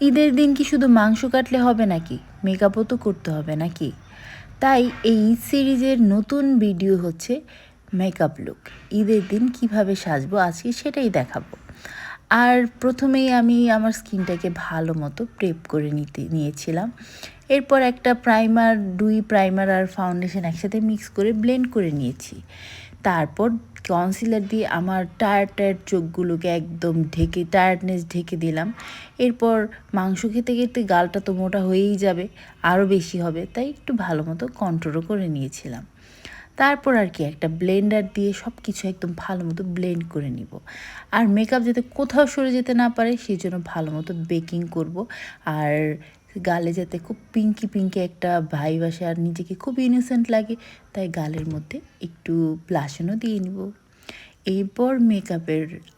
ঈদের দিন কি শুধু মাংস কাটলে হবে নাকি, মেকআপও তো করতে হবে নাকি? তাই এই ঈদ সিরিজের নতুন ভিডিও হচ্ছে মেকআপ লুক। ঈদের দিন কিভাবে সাজবো আজকে সেটাই দেখাবো। আর প্রথমেই আমি আমার স্কিনটাকে ভালো মতো প্রেপ করে নিয়েছিলাম। এরপর একটা প্রাইমার, 2 প্রাইমার আর ফাউন্ডেশন একসাথে মিক্স করে ব্লেন্ড করে নিয়েছি। তারপর কনসিলার দিয়ে আমার টায়ার্ড চোখগুলোকে একদম টায়ার্ডনেস ঢেকে দিলাম। এরপর মাংস খেতে খেতে গালটা তো মোটা হয়েই যাবে, আরও বেশি হবে, তাই একটু ভালো মতো কন্ট্রোলও করে নিয়েছিলাম। তারপর আর কি একটা ব্লেন্ডার দিয়ে সব কিছু একদম ভালো মতো ব্লেন্ড করে নিব। আর মেকআপ যাতে কোথাও সরে যেতে না পারে সেই জন্য ভালো মতো বেকিং করব। আর গালে যাতে খুব পিঙ্কি পিঙ্কি একটা ভাইব আসে আর নিজেকে খুব ইনোসেন্ট লাগে, তাই গালের মধ্যে একটু ব্লাশনও দিয়ে নিব। এরপর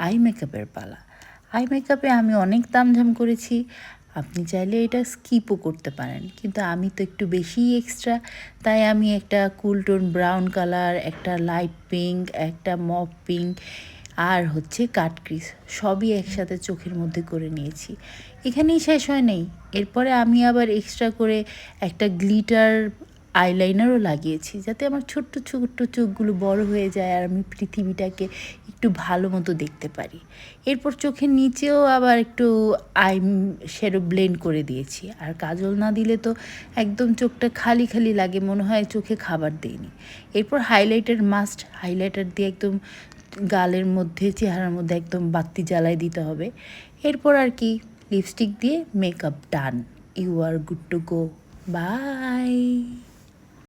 আই মেকআপের পালা। আই মেকআপে আমি অনেক তামঝাম করেছি, আপনি চাইলে এটা স্কিপও করতে পারেন, কিন্তু আমি তো একটু বেশিই এক্সট্রা, তাই আমি একটা কুল টোন ব্রাউন কালার, একটা লাইট পিঙ্ক, একটা মপ পিঙ্ক আর হচ্ছে কাটক্রিজ সবই একসাথে চোখের মধ্যে করে নিয়েছি। এখানেই শেষ হয় নেই, এরপরে আমি আবার এক্সট্রা করে একটা গ্লিটার আইলাইনারও লাগিয়েছি, যাতে আমার ছোট্ট ছোট্ট চোখগুলো বড় হয়ে যায় আর আমি পৃথিবীটাকে একটু ভালো মতো দেখতে পারি। এরপর চোখের নিচেও আবার একটু আই শ্যাডো ব্লেন্ড করে দিয়েছি। আর কাজল না দিলে তো একদম চোখটা খালি খালি লাগে, মনে হয় চোখে খাবার দেয়নি। এরপর হাইলাইটার দিয়ে একদম গালের মধ্যে, চেহারার মধ্যে একদম বাতি জ্বালায় দিতে হবে। এরপর আর কি লিপস্টিক দিয়ে makeup done. You are good to go. By.